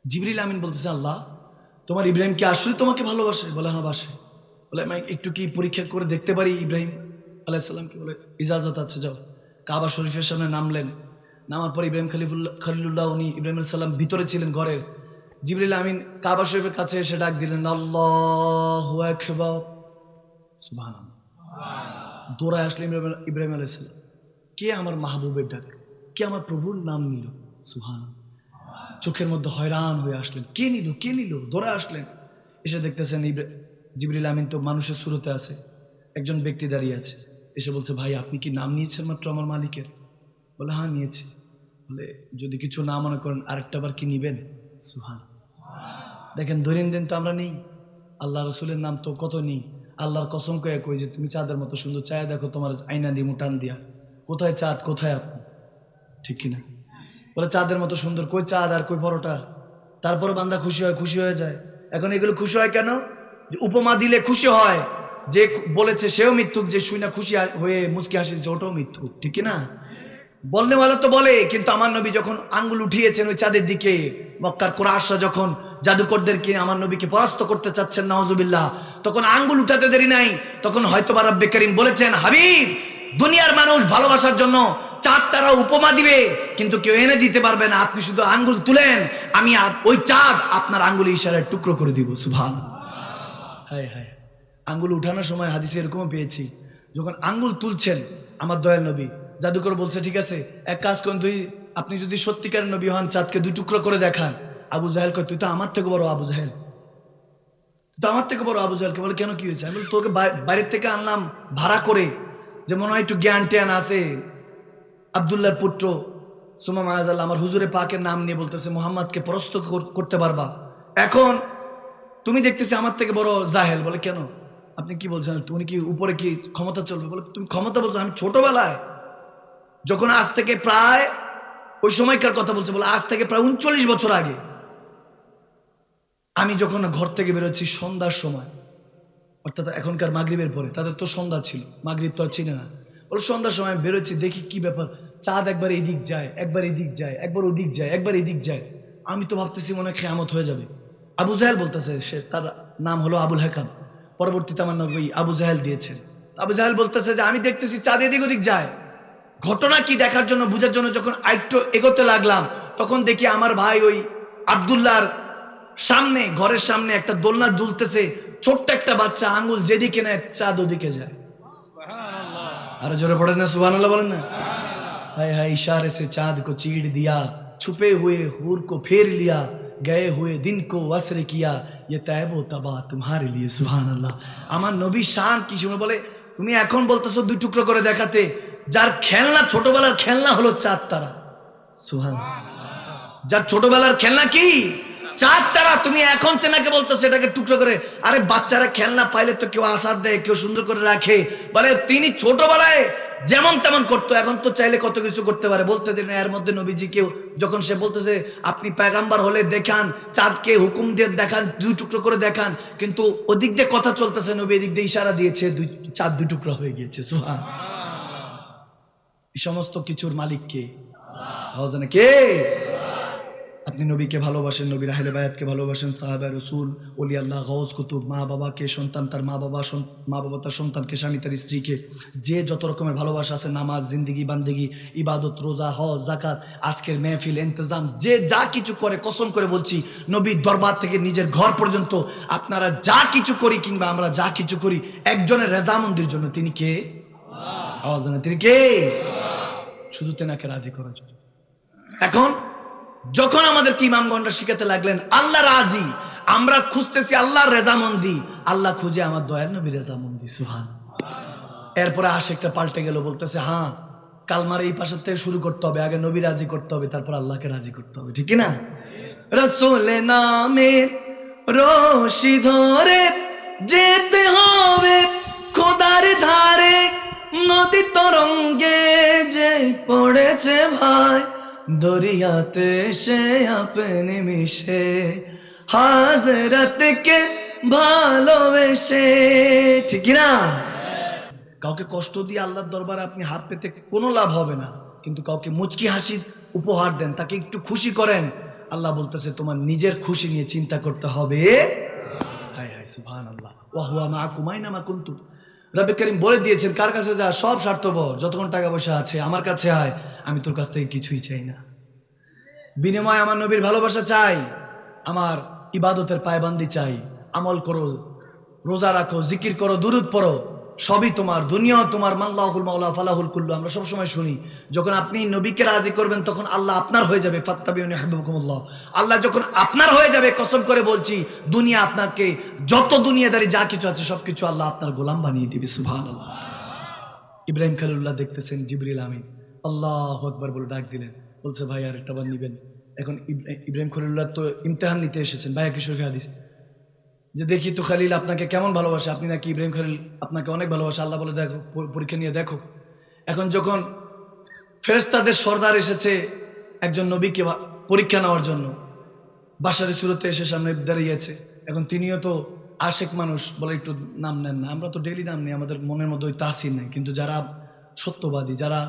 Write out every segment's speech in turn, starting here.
জিবরিল আমিন বলতেছে, আল্লাহ তোমার ইব্রাহিম কি আসলে তোমাকে ভালোবাসে? বলে হ্যাঁ বাসে। বলে আমি একটু কি পরীক্ষা করে দেখতে পারি ইব্রাহিম আলাইসাল্লামকে? বলে ইজাজত আছে, যাও। কাবা শরীফের সামনে নামলেন। নামার পর ইব্রাহিম খলিলুল্লাহ উনি ইব্রাহিম আলাইসাল্লাম ভিতরে ছিলেন ঘরের। জিবরিল আমিন কাবা শরীফের কাছে এসে ডাক দিলেন, আল্লাহু আকবার, সুবহানাল্লাহ। দৌড়ায় আসলেন ইব্রাহিম আলাইসাল্লাম। কে আমার মাহবুবের ডাক, কে আমার প্রভুর নাম নিল, সুবহানাল্লাহ। চোখের মধ্যে হয়রান হয়ে আসলেন, কে নিল কে নিল, দৌড়ায় আসলেন। এসে দেখতেছেন জিবরিল আমিন তো মানুষের সুরতে আছে, একজন ব্যক্তি দাঁড়িয়ে আছে। এসে বলছে, ভাই আপনি কি নাম নিয়েছেন মাত্র আমার মালিকের? বলে হ্যাঁ নিয়েছি। বলে যদি কিছু না মনে করেন আরেকটা বার কি নিবেন? সুবহানাল্লাহ। দেখেন দৈনন্দিন তো আমরা নেই, আল্লাহ রসুলের নাম তো কত নেই। আল্লাহর কসম কয়ে কই যে তুমি চাঁদের মতো সুন্দর, চায় দেখো তোমার আইনা দিয়ে মুটান দিয়া, কোথায় চাঁদ কোথায় আপনি, ঠিক কিনা? বলে চাঁদের মতো সুন্দর, কই চাঁদ আর কই পরোটা? তারপরে বান্দা খুশি হয়ে যায়। এখন এগুলো খুশি হয় কেন? যে উপমা দিলে খুশি হয়, যে বলেছে সেও মিথ্যুক, যে শুই না খুশি হয়ে মুচকি হাসি দিচ্ছে ওটাও মিথ্যুক, ঠিক কিনা? বললে ভালো তো বলে, কিন্তু আমার নবী যখন আঙ্গুল উঠিয়েছেন ওই চাঁদের দিকে, মক্কার কুরাইশরা যখন জাদুকরদেরকে আমার নবীকে পরাস্ত করতে চাচ্ছেন নাউজুবিল্লাহ, তখন আঙ্গুল উঠাতে দেরি নাই। তখন হয়তোবা রব্বে করিম বলেছেন, হাবিব দুনিয়ার মানুষ ভালোবাসার জন্য চাঁদ তারা উপমা দিবে, কিন্তু কেউ এনে দিতে পারবে না। আপনি শুধু আঙ্গুল তুলেন, আমি ওই চাঁদ আপনার আঙ্গুল ইশারায় টুকরো করে দিব। সুবহানাল্লাহ। হায় হায়, আঙ্গুল উঠানোর সময় হাদিসে এরকমও পেয়েছি, যখন আঙ্গুল তুলছেন আমার দয়াল নবী, জাদুকর বলছে ঠিক আছে এক কাজ করুন, আপনি যদি সত্যিকারের নবী হন চাঁদকে দুই টুকরো করে দেখান। আবু জাহেল কয়, তুই তো আমার থেকে বড় আবু জাহেল, তো আমার থেকে বড় আবু জাহেলকে। বলে কেন, কি হয়েছে? আমি বলি তোকে বাইরের থেকে আনলাম ভাড়া করে, যে মনে হয় একটু জ্ঞান ট্যান আছে, আব্দুল্লাহর পুত্র সুমা মায়াজাল্লাহ আমার হুজুরে পাকের নাম নিয়ে বলতেছে মোহাম্মদকে পরাস্ত করতে পারবা। এখন তুমি দেখতেছি আমার থেকে বড় জাহেল। বলে কেন, আপনি কি বলছেন? তুমি কি উপরে কি ক্ষমতা চলবে? বলে তুমি ক্ষমতা বলছো, আমি ছোটবেলায় যখন, আজ থেকে প্রায় ওই সময়কার কথা বলছে, বলে আজ থেকে প্রায় 39 বছর আগে, আমি যখন ঘর থেকে বেরোচ্ছি সন্ধ্যার সময়, অর্থাৎ এখনকার মাগরিবের পরে, তাদের তো সন্ধ্যা ছিল, মাগরিব তো আর চিনে না। বলে সন্ধ্যার সময় বেরোচ্ছি, দেখি কি ব্যাপার, চাঁদ একবার এদিক যায়, একবার এদিক যায়, একবার ওদিক যায়, একবার এদিক যায়। আমি তো ভাবতেছি মনে হয় কিয়ামত হয়ে যাবে। আবু জাহেল বলতেছে, সে তার নাম হলো আবুল হাকাম, পরবর্তীতে আমার নবী আবু জাহেল দিয়েছেন। আবু জাহেল বলতেছে যে আমি দেখতেছি চাঁদ এদিক ওদিক যায়, ঘটনা কি দেখার জন্য বুঝার জন্য যখন আরেকটু এগোতে লাগলাম, তখন দেখি আমার ভাই ওই আব্দুল্লাহর সামনে, ঘরের সামনে একটা দোলনা দুলতেছে, ছোট্ট একটা বাচ্চা আঙ্গুল যেদিকে নেয় চাঁদ ওদিকে যায়। আরো জোরে পড়েন না সুবহানাল্লাহ, বলেন না। हाय हाय इशारे से चांद को चीर दिया, छुपे हुए हूर को फेर लिया, गए हुए दिन को वस्र किया, ये तैबो तबा तुम्हारे लिए। सुभान अल्लाह। আমার নবী শান কি শুনে বলে, তুমি এখন বলতেছো দুই টুকরো করে দেখাতে, যার খেলনা ছোটবেলার খেলনা হলো চাঁদ তারা। সুবহান, যার ছোটবেলার খেলনা কি চাঁদ তারা, তুমি এখন তেনাকে বলতেছো এটাকে টুকরো করে। আরে বাচ্চারা খেলনা পাইলে তো কেউ আসাদ দেয়, কেউ সুন্দর করে রাখে। বলে তিনি ছোটবেলায় যেমন তেমন করতো, এখন তো চাইলে কত কিছু করতে পারে, বলতে দিন। এর মধ্যে নবীজি কেউ যখন সে বলতেছে আপনি পয়গাম্বার হলে দেখান, চাঁদকে হুকুম দিয়ে দেখান, দুই টুকরো করে দেখান, কিন্তু ওদিক দিয়ে কথা চলতেছে, নবী এদিক দিয়ে ইশারা দিয়েছে, চাঁদ দুই টুকরো হয়ে গিয়েছে। সুবহান। এই সমস্ত কিছুর মালিক কে? আল্লাহ। কে? আপনি নবীকে ভালোবাসেন, নবীর আহলে বায়াতকে ভালোবাসেন, সাহাবা রাসূল, ওলি আল্লাহ, গাউস কুতুব, মা বাবাকে, সন্তান তার মা বাবা তার সন্তানকে, স্বামী তার স্ত্রীকে, যে যত রকমের ভালোবাসা আছে, নামাজ, জিন্দিগি, বান্দিগি, ইবাদত, রোজা, হজ, যাকাত, আজকের মেহফিল, ইন্তজাম, যে যা কিছু করে, কসম করে বলছি নবীর দরবার থেকে নিজের ঘর পর্যন্ত আপনারা যা কিছু করি কিংবা আমরা যা কিছু করি একজনের রেজামন্দির জন্য। তিনি কে? আওয়াজ দেন, তিনি কে? শুধু তেনাকে রাজি করার জন্য। এখন যখন আমাদেরকে ইমামগণরা শিখাতে লাগলেন আল্লাহ রাজি, আমরা খুঁজতেছি আল্লাহর রেজামন্দি, আল্লাহ খুঁজে আমার দয়াল নবীর রেজামন্দি। সুবহান। এরপরে আশিকটা পাল্টে গেল, বলতেছে হ্যাঁ কালমার এই পাশের থেকে শুরু করতে হবে, আগে নবী রাজি করতে হবে, তারপর আল্লাহকে রাজি করতে হবে, ঠিক না? রাসূল নামের রশি ধরে যেতে হবে খোদার ধারে, নদী তরঙ্গে যে পড়েছে ভাই, দরিয়াতে সে আপনি মিশে হাজরতকে ভালোবেসে, ঠিক না? কাউকে কষ্ট দিয়ে আল্লাহর দরবারে আপনি হাত পেতে কোনো লাভ হবে না, কিন্তু কাউকে মুচকি হাসির উপহার দেন, তাকে একটু খুশি করেন, আল্লাহ বলতেছে তোমার নিজের খুশি নিয়ে চিন্তা করতে হবে। হায় হায় সুবহানাল্লাহ, ওয়া হুয়া মাআকুম আইনামা কুনতুম। রব্বে কারীম বলে দিয়েছেন কার কাছে যা সব স্বার্থপর, যতক্ষণ টাকা পয়সা আছে আমার কাছে আয়, আমি তোর কাছ থেকে কিছুই চাই না। বিনিময়ে আমার নবীর ভালোবাসা চাই, আমার ইবাদতের পায়বান্দি চাই। আমল করো, রোজা রাখো, জিকির করো, দুরূদ পড়ো, সবই তোমার, দুনিয়া তোমার। মাল্লাহুল মাওলা ফালাহুল কুল্লু, আমরা সবসময় শুনি। যখন আপনি নবীকে রাজি করবেন তখন আল্লাহ আপনার হয়ে যাবে। ফাত্তাবিউনি ইউহিব্বুকুমুল্লাহ। আল্লাহ যখন আপনার হয়ে যাবে, কসম করে বলছি, দুনিয়া আপনাকে, যত দুনিয়াদারি যা কিছু আছে সবকিছু আল্লাহ আপনার গোলাম বানিয়ে দিবে। সুবহানাল্লাহ। ইব্রাহিম খলিলুল্লাহ দেখতেছেন জিবরিল আমিন আল্লাহু আকবার বলে ডাক দিলেন, বলছে ভাই আর একটা বার নিবেন। এখন ইব্রাহিম খলিলুল্লাহ তো ইমতিহান নিতে এসেছেন, ভাই কি শরীফে হাদিস যে দেখি তো খালিল আপনাকে কেমন ভালোবাসে, আপনি নাকি ইব্রাহিম খলিল আপনাকে অনেক ভালোবাসে। আল্লাহ বলে দেখো, পরীক্ষা নিয়ে দেখো। এখন যখন ফেরেশতাদের সর্দার এসেছে একজন নবীকে পরীক্ষা নেওয়ার জন্য, বাশারি সুরতে এসে সামনে দাঁড়িয়েছে। এখন তিনিও তো আশেক মানুষ, বলে একটু নাম নেন না। আমরা তো ডেইলি নাম নেই, আমাদের মনের মধ্যে ওই তাসির নেই। কিন্তু যারা সত্যবাদী, যারা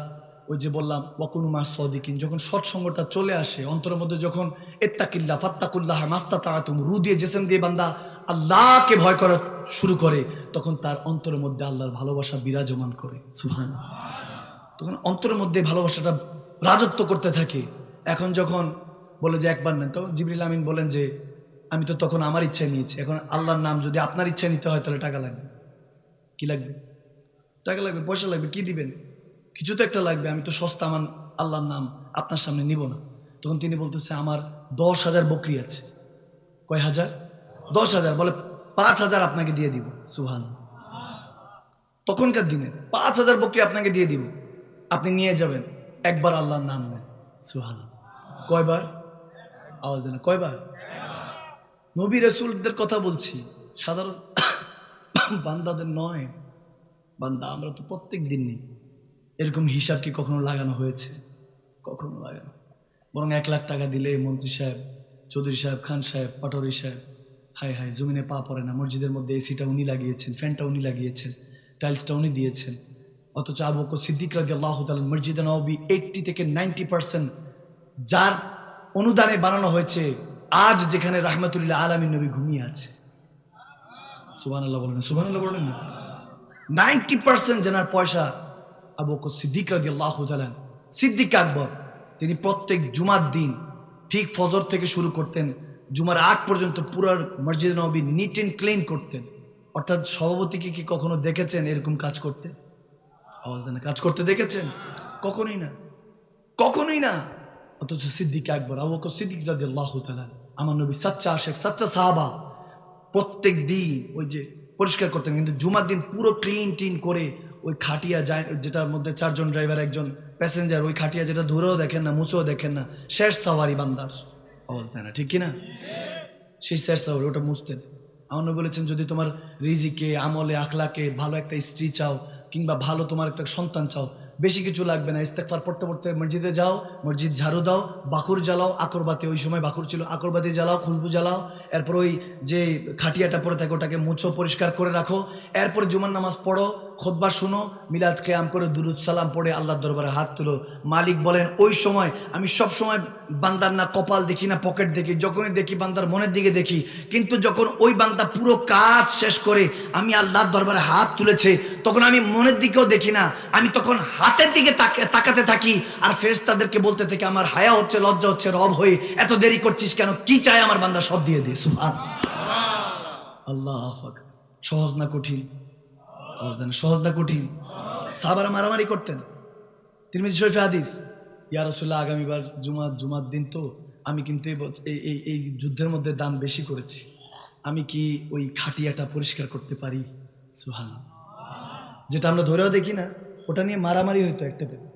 ওই যে বললাম ওয়াকুনু মাস সাদিকিন, যখন সৎসঙ্গটা চলে আসে অন্তরের মধ্যে, যখন ইত্তাকিল্লাহ ফাত্তাকুল্লাহ মাস্তাতাতুম, রু দিয়ে জিসম দিয়ে বান্দা আল্লাহকে ভয় করা শুরু করে, তখন তার অন্তরের মধ্যে আল্লাহর ভালোবাসা বিরাজমান করে। সুবহানাল্লাহ। তখন অন্তরের মধ্যে ভালোবাসাটা রাজত্ব করতে থাকে। এখন যখন বলে যে একবার নেন, তো জিবরিল আমিন বলেন যে আমি তো তখন আমার ইচ্ছায় নিয়েছি, এখন আল্লাহর নাম যদি আপনার ইচ্ছায় নিতে হয় তাহলে টাকা লাগবে। কি লাগবে? টাকা লাগবে, পয়সা লাগবে। কি দিবেন? কিছু তো একটা লাগবে। আমি তো সস্তা আমার আল্লাহর নাম আপনার সামনে নিব না। তখন তিনি বলতেছে আমার 10,000 বকরি আছে। কয় হাজার? 10,000। বলে 5,000 আপনাকে দিয়ে দিব। সুবহানাল্লাহ। তখনকার দিনে 5,000 বকরি আপনাকে দিয়ে দিব, আপনি নিয়ে যাবেন, একবার আল্লাহর নাম নেন। সুবহানাল্লাহ। কয়বার? আওয়াজ দেন, কয়বার? নবী রাসূলদের কথা বলছি, সাধারণ বান্দাদের নয়। বান্দা আমরা তো প্রত্যেক দিন নেই, এরকম হিসাব কি কখনো লাগানো হয়েছে? কখনো লাগানো। বরং 1 লাখ টাকা দিলে মন্ত্রী সাহেব, চৌধুরী সাহেব, খান সাহেব, পাটোয়ারি সাহেব, হায় হায় জমিনে পা পড়ে না। মসজিদের মধ্যে এসিটা উনি লাগিয়েছেন, ফ্যানটা উনি লাগিয়েছেন, টাইলসটা উনি দিয়েছেন। অথচ আবু বকর সিদ্দিক রাদিয়াল্লাহু তাআলা মসজিদে নববী 80 থেকে 90% যার অনুদানে বানানো হয়েছে, আজ যেখানে রাহমাতুল্লিল আলামিন নবী ঘুমিয়ে আছে। সুবহানাল্লাহ বলেন, সুবহানাল্লাহ বলেন না। 90% জানার পয়সা আবু বকর সিদ্দিক রাদিয়াল্লাহু তাআলা, সিদ্দিক আকবর, তিনি প্রত্যেক জুমার দিন ঠিক ফজর থেকে শুরু করতেন, জুমার আগ পর্যন্ত পুরো মসজিদ নববী নিট এন্ড ক্লিন করতেন। অর্থাৎ সভাপতিকে কি কখনো দেখেছেন এরকম কাজ করতে? আওয়াজ দেন, কাজ করতে দেখেছেন? কখনোই না, কখনোই না। অথচ সিদ্দিক আকবর আবু বকর সিদ্দিক রাদিয়াল্লাহু তাআলা, আমার নবী সাচ্চা আশেক, সাচ্চা সাহাবা, প্রত্যেক দিন ওই যে পরিষ্কার করতেন, কিন্তু জুমার দিন পুরো ক্লিন টিন করে ওই খাটিয়া যায়, যেটার মধ্যে 4 জন ড্রাইভার, 1 জন প্যাসেঞ্জার, ওই খাটিয়া যেটা ধরেও দেখেন না, মুছেও দেখেন না, শেষ সাওয়ারি বান্দার। আওয়াজ দেয় না, ঠিক কিনা? সেই শেষ সাওয়ারি, ওটা মুছতেন। আমার নবী বলেছেন যদি তোমার রিজিকে, আমলে, আখলাকে ভালো একটা স্ত্রী চাও, কিংবা ভালো তোমার একটা সন্তান চাও, বেশি কিছু লাগবে না। ইস্তেগফার পড়তে পড়তে মসজিদে যাও, মসজিদ ঝাড়ু দাও, বাকুর জ্বালাও, আকরবাতি, ওই সময় বাকুর ছিল, আকরবাতি জ্বালাও, খুশবু জ্বালাও, এরপর ওই যে খাটিয়াটা পড়ে থাকে ওটাকে মুছো, পরিষ্কার করে রাখো। এরপর জুমার নামাজ পড়ো, খুতবা শুনো, মিলাদ কিয়াম করে দুরুদ সালাম পড়ে আল্লাহর দরবারে হাত তুলো। মালিক বলেন ওই সময় আমি সব সময় বান্দার না কপাল দেখি না পকেট দেখি, যখনই দেখি বান্দার মনের দিকে দেখি। কিন্তু যখন ওই বান্দা পুরো কাজ শেষ করে আমি আল্লাহর দরবারে হাত তুলেছে, তখন আমি মনের দিকেও দেখি না, আমি তখন হাতের দিকে তাকাতে থাকি। আর ফেরেশতাদেরকে বলতে থেকে আমার হায়া হচ্ছে, লজ্জা হচ্ছে, রব হয়ে এত দেরি করছিস কেন? কি চায় আমার বান্দা সব দিয়ে দে। সুবহানাল্লাহ। আল্লাহু আকবার। সহজ না কঠিন? সহজ না কঠিন? সাহাবারা মারামারি করতেন। তিরমিজি শরীফে হাদিস, ইয়া রাসূলুল্লাহ আগামীবার জুমার দিন তো আমি কিন্তু এই যুদ্ধের মধ্যে দান বেশি করেছি, আমি কি ওই খাটিয়াটা পরিষ্কার করতে পারি? সুবহানাল্লাহ। যেটা আমরা ধরেও দেখি না, ওটা নিয়ে মারামারি হইতো একটা পেতে।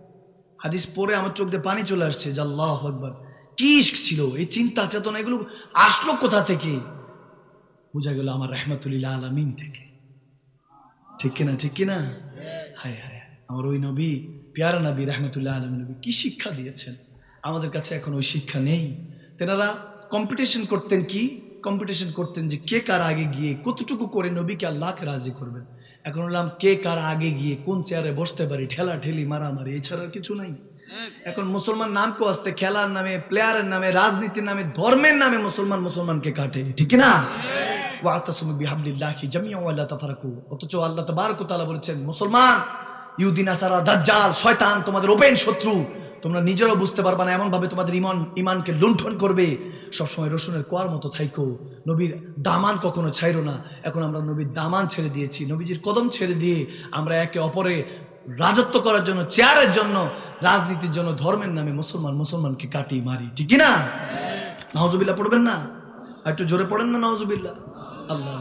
হাদিস পড়ে আমার চোখ দিয়ে পানি চলে আসছে যে আল্লাহু আকবার, কি ছিল এই চিন্তা চেতনা, এগুলো আসলো কোথা থেকে? বোঝা গেল আমার রাহমাতুল্লিল আলামিন থেকে। ঠিক কিনা? ঠিক কিনা? হায় হায়, আমার ওই নবী, পেয়ারা নবী রাহমাতুল্লিল আলামিন নবী কি শিক্ষা দিয়েছেন আমাদের কাছে। এখন ওই শিক্ষা নেই। তেনারা কম্পিটিশন করতেন, কি কম্পিটিশন করতেন যে কে কার আগে গিয়ে কতটুকু করে নবীকে আল্লাহকে রাজি করবেন। এখন বললাম কে কার আগে গিয়ে কোন চেয়ারে বসতে পারি, ঠেলা ঠেলি, মারামারি, এছাড়া কিছু নাই। এখন মুসলমান নাম কো আসতে খেলার নামে, প্লেয়ারের নামে, রাজনীতির নামে, ধর্মের নামে মুসলমানকে কাটে, ঠিক না? ওয়াতাসিমু বিহাবলিল্লাহি জামিআন ওয়া লা তাফারাকু। অথচ আল্লাহ তাবারক ওয়া তাআলা বলেছেন, মুসলমান, ইহুদি নাসারা দাজ্জাল শয়তান তোমাদের ওপেন শত্রু, তোমরা নিজেরাও বুঝতে পারবা না, এমন ভাবে তোমাদের ইমানকে লুণ্ঠন করবে। সবসময় রসুনের কোয়ার মতো থাইকো, নবীর দামান কখনো ছাইরো না। এখন আমরা নবীর দামান ছেড়ে দিয়েছি, নবীজির কদম ছেড়ে দিয়ে আমরা একে অপরে রাজত্ব করার জন্য, চেয়ারের জন্য, রাজনীতির জন্য, ধর্মের নামে মুসলমানকে কাটি মারি, ঠিক না? নাউজুবিল্লাহ পড়বেন না? একটু জোরে পড়েন না নাউজুবিল্লাহ। আল্লাহ